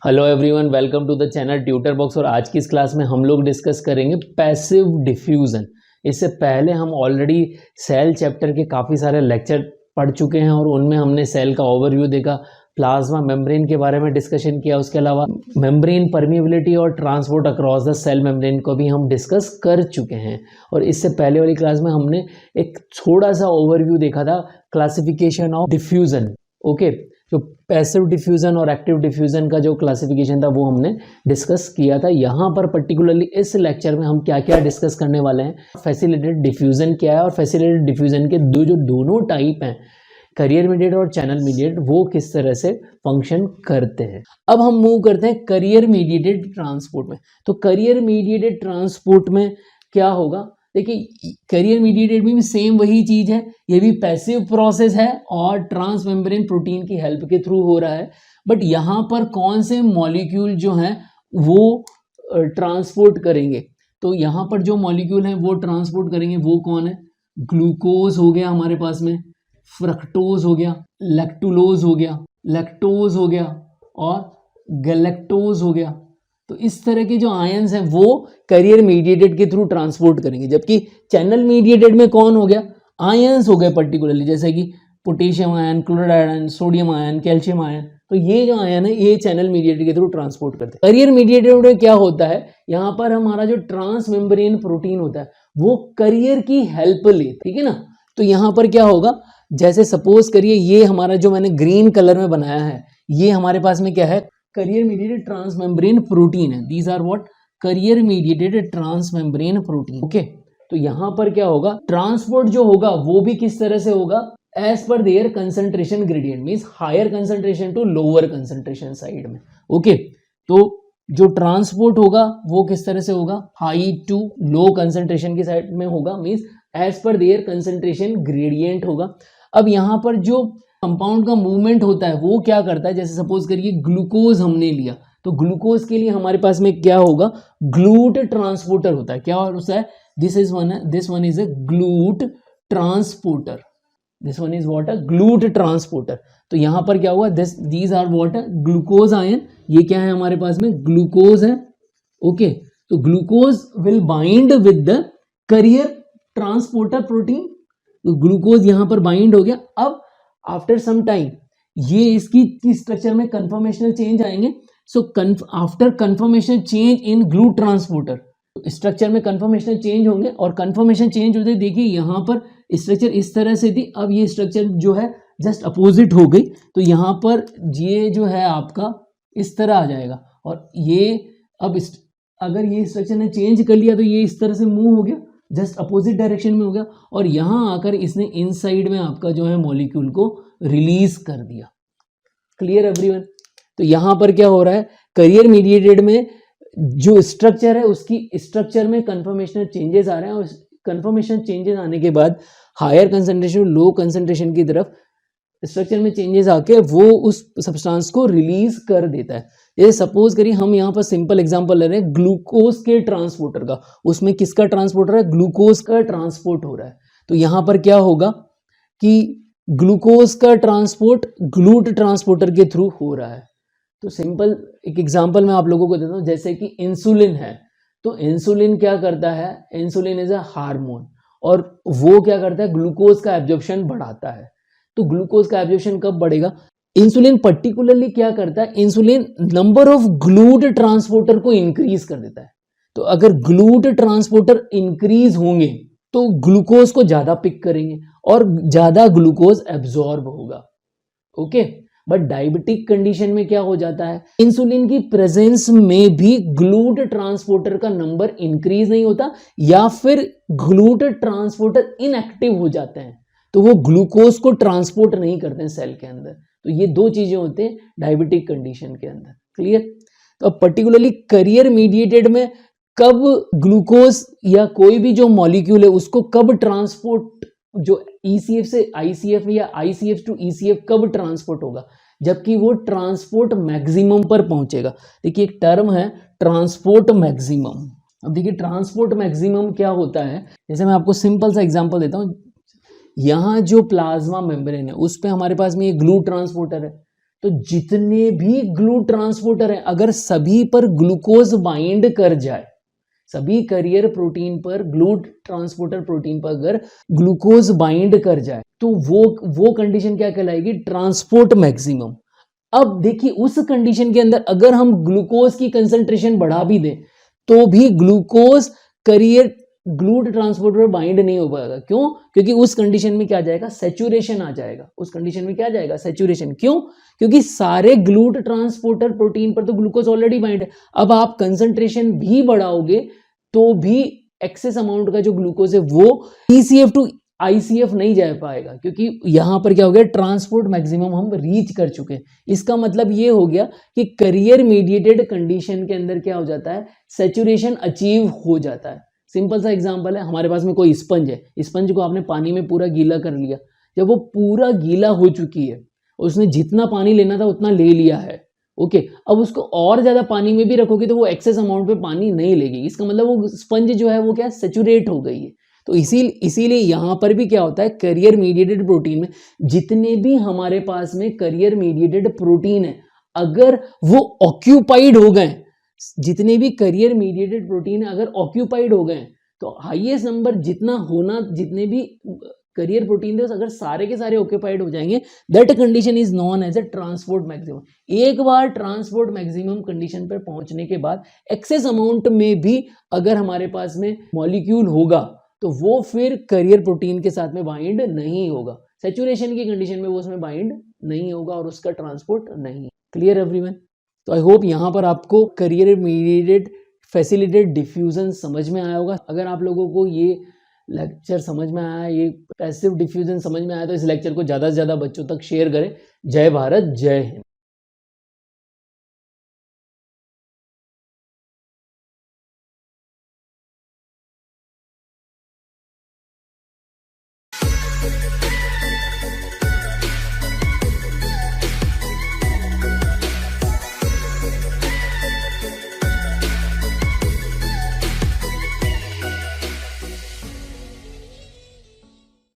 Hello everyone, welcome to the channel Tutor Box. और आज की इस क्लास में हम लोग डिस्कस करेंगे पैसिव डिफ्यूजन। इससे पहले हम ऑलरेडी सेल चैप्टर के काफ़ी सारे लेक्चर पढ़ चुके हैं और उनमें हमने सेल का ओवरव्यू देखा, प्लाज्मा मेम्ब्रेन के बारे में डिस्कशन किया। उसके अलावा मेम्ब्रेन परमिएबिलिटी और transport across the cell membrane को भी हम डिस्कस कर चुके हैं। और इससे पहले वाली क्लास में हमने एक थोड़ा सा ओवरव्यू देखा था, क्लासिफिकेशन ऑफ डिफ्यूजन। ओके, जो पैसिव डिफ्यूजन और एक्टिव डिफ्यूजन का जो क्लासिफिकेशन था वो हमने डिस्कस किया था। यहाँ पर पर्टिकुलरली इस लेक्चर में हम क्या क्या डिस्कस करने वाले हैं, फैसिलिटेटेड डिफ्यूजन क्या है और फैसिलिटेटेड डिफ्यूजन के दोनों टाइप हैं, करियर मीडिएट और चैनल मीडिएट, वो किस तरह से फंक्शन करते हैं। अब हम मूव करते हैं करियर मीडिएटेड ट्रांसपोर्ट में। तो करियर मीडिएटेड ट्रांसपोर्ट में क्या होगा, देखिए करियर मीडिएटेड भी सेम वही चीज है, ये भी पैसिव प्रोसेस है और ट्रांस मेम्ब्रेन प्रोटीन की हेल्प के थ्रू हो रहा है। बट यहाँ पर कौन से मॉलिक्यूल जो हैं वो ट्रांसपोर्ट करेंगे, तो यहाँ पर जो मॉलिक्यूल हैं वो ट्रांसपोर्ट करेंगे वो कौन है, ग्लूकोज हो गया हमारे पास में, फ्रक्टोज हो गया, लैक्टुलोज हो गया, लैक्टोज हो गया और गैलेक्टोज हो गया। तो इस तरह के जो आयंस हैं वो करियर मीडिएटेड के थ्रू ट्रांसपोर्ट करेंगे। जबकि चैनल मीडिएटेड में कौन हो गया, आयंस हो गए पर्टिकुलरली, जैसे कि potassium ion, chloride ion, sodium ion, calcium ion. तो ये जो आयन है ये चैनल मीडिएटेड के थ्रू ट्रांसपोर्ट करते हैं। करियर मीडिएटेड में क्या होता है, यहाँ पर हमारा जो ट्रांस मेम्ब्रेन प्रोटीन होता है वो करियर की हेल्प ले, ठीक है ना। तो यहाँ पर क्या होगा, जैसे सपोज करिए ये हमारा जो मैंने ग्रीन कलर में बनाया है ये हमारे पास में क्या है, carrier mediated transmembrane protein है। These are what, carrier mediated transmembrane protein. Okay, तो यहाँ पर क्या होगा, ट्रांसपोर्ट जो होगा वो भी किस तरह से होगा, as per their concentration gradient, means higher concentration to lower concentration side में। ओके, तो जो ट्रांसपोर्ट होगा वो किस तरह से होगा, हाई टू लो कंसंट्रेशन की साइड में होगा, means as per their concentration gradient होगा। अब यहाँ पर जो कंपाउंड का मूवमेंट होता है वो क्या करता है, जैसे सपोज करिए ग्लूकोज हमने लिया, तो ग्लूकोज के लिए हमारे पास में क्या होगा, ग्लूट ट्रांसपोर्टर होता है। क्या होता है, this one is a GLUT transporter, this one is what, a GLUT transporter. तो यहाँ पर क्या हुआ, these are what, glucose ion, ये क्या है हमारे पास में, ग्लूकोज है। ओके, तो glucose will bind with the career transporter protein, तो ग्लूकोज यहाँ पर बाइंड हो गया। अब आफ्टर सम टाइम ये इसकी स्ट्रक्चर में कन्फर्मेशनल चेंज आएंगे। So after conformation change in GLUT transporter, structure में कन्फर्मेशनल चेंज होंगे और कन्फर्मेशन चेंज होते देखिए यहाँ पर स्ट्रक्चर इस तरह से थी, अब ये स्ट्रक्चर जो है जस्ट अपोजिट हो गई। तो यहाँ पर ये जो है आपका इस तरह आ जाएगा और ये अब अगर ये स्ट्रक्चर ने चेंज कर लिया तो ये इस तरह से मूव हो गया, जस्ट अपोजिट डायरेक्शन में हो गया और यहाँ आकर इसने इनसाइड में आपका जो है मॉलिक्यूल को रिलीज कर दिया। Clear everyone. तो यहाँ पर क्या हो रहा है, करियर मीडिएटेड में जो स्ट्रक्चर है उसकी स्ट्रक्चर में कंफर्मेशनल चेंजेस आ रहे हैं और कंफर्मेशन चेंजेस आने के बाद हायर कंसंट्रेशन लो कंसंट्रेशन की तरफ स्ट्रक्चर में चेंजेस आके वो उस सब्सटेंस को रिलीज कर देता है। जैसे सपोज करिए हम यहाँ पर सिंपल एग्जांपल ले रहे हैं ग्लूकोज के ट्रांसपोर्टर का, उसमें किसका ट्रांसपोर्टर है, ग्लूकोज का ट्रांसपोर्ट हो रहा है। तो यहाँ पर क्या होगा कि ग्लूकोज का ट्रांसपोर्ट ग्लूट ट्रांसपोर्टर के थ्रू हो रहा है। तो सिंपल एक एग्जांपल मैं आप लोगों को देता हूँ, जैसे कि इंसुलिन है, तो इंसुलिन क्या करता है, इंसुलिन इज अ हार्मोन और वो क्या करता है, ग्लूकोज का एब्जॉर्प्शन बढ़ाता है। तो ग्लूकोज का एब्जॉर्प्शन कब बढ़ेगा, इंसुलिन पर्टिकुलरली क्या करता है, insulin number of GLUT transporter को इंक्रीज कर देता है। तो अगर ग्लूट ट्रांसपोर्टर इंक्रीज होंगे तो ग्लूकोज को ज्यादा पिक करेंगे और ज्यादा ग्लूकोज एब्जॉर्ब होगा। ओके, बट डायबिटिक कंडीशन में क्या हो जाता है, इंसुलिन की प्रेजेंस में भी ग्लूट ट्रांसपोर्टर का नंबर इंक्रीज नहीं होता या फिर ग्लूट ट्रांसपोर्टर इनएक्टिव हो जाते हैं, तो वो ग्लूकोज को ट्रांसपोर्ट नहीं करते हैं सेल के अंदर। तो ये दो चीजें होते हैं डायबिटिक कंडीशन के अंदर। क्लियर। तो अब पर्टिकुलरली करियर मीडिएटेड में कब ग्लूकोज या कोई भी जो मॉलिक्यूल है उसको कब ट्रांसपोर्ट, जो ईसीएफ से आईसीएफ या आईसीएफ टू ईसीएफ कब ट्रांसपोर्ट होगा, जबकि वो ट्रांसपोर्ट मैक्सिमम पर पहुंचेगा। देखिए एक टर्म है ट्रांसपोर्ट मैक्सिमम। अब देखिए ट्रांसपोर्ट मैक्सिमम क्या होता है, जैसे मैं आपको सिंपल सा एग्जांपल देता हूं, यहाँ जो प्लाज्मा मेम्ब्रेन है उस पे हमारे पास में ये ग्लू ट्रांसपोर्टर है, तो जितने भी ग्लू ट्रांसपोर्टर हैं, अगर सभी पर ग्लूकोज बाइंड कर जाए, सभी करियर प्रोटीन पर, ग्लू ट्रांसपोर्टर प्रोटीन पर अगर ग्लूकोज बाइंड कर जाए, तो वो कंडीशन क्या कहलाएगी? Transport maximum. अब देखिए उस कंडीशन के अंदर अगर हम ग्लूकोज की कंसंट्रेशन बढ़ा भी दें तो भी ग्लूकोज करियर ग्लूट ट्रांसपोर्टर पर बाइंड नहीं हो पाएगा। क्यों? क्योंकि उस कंडीशन में क्या आ जाएगा? सैचुरेशन आ जाएगा। उस कंडीशन में क्या आ जाएगा? सैचुरेशन। क्यों? क्योंकि सारे ग्लूट ट्रांसपोर्टर प्रोटीन पर तो ग्लूकोज ऑलरेडी बाइंड है। अब आप कंसंट्रेशन भी बढ़ाओगे तो भी एक्सेस अमाउंट का जो ग्लूकोज है वो TCF टू ICF नहीं जा पाएगा, क्योंकि यहां पर क्या हो गया? ट्रांसपोर्ट मैक्सिमम हम रीच कर चुके हैं। इसका मतलब ये हो गया कि करियर मीडिएटेड कंडीशन के अंदर क्या हो जाता है? सैचुरेशन अचीव हो जाता है। सिंपल सा एग्जांपल है, हमारे पास में कोई स्पंज है, स्पंज को आपने पानी में पूरा गीला कर लिया, जब वो पूरा गीला हो चुकी है, उसने जितना पानी लेना था उतना ले लिया है, ओके। अब उसको और ज्यादा पानी में भी रखोगे तो वो एक्सेस अमाउंट पे पानी नहीं लेगी। इसका मतलब वो स्पंज जो है वो क्या? सैचुरेट हो गई है। तो इसीलिए यहां पर भी क्या होता है? करियर मीडिएटेड प्रोटीन में जितने भी हमारे पास में करियर मीडिएटेड प्रोटीन है, अगर वो ऑक्यूपाइड हो गए, जितने भी करियर मीडिएटेड प्रोटीन अगर ऑक्यूपाइड हो गए, तो हाईएस्ट नंबर जितना होना, जितने भी करियर प्रोटीन थे अगर सारे के सारे ऑक्यूपाइड हो जाएंगे, that condition is known as a transport maximum. एक बार ट्रांसपोर्ट मैक्सिमम कंडीशन पर पहुंचने के बाद एक्सेस अमाउंट में भी अगर हमारे पास में मॉलिक्यूल होगा तो वो फिर करियर प्रोटीन के साथ में बाइंड नहीं होगा। सैचुरेशन की कंडीशन में वो उसमें बाइंड नहीं होगा और उसका ट्रांसपोर्ट नहीं। Clear everyone? तो आई होप यहाँ पर आपको करियर मीडिएटेड फैसिलिटेड डिफ्यूजन समझ में आया होगा। अगर आप लोगों को ये लेक्चर समझ में आया, ये पैसिव डिफ्यूजन समझ में आया, तो इस लेक्चर को ज़्यादा से ज़्यादा बच्चों तक शेयर करें। जय भारत, जय हिंद।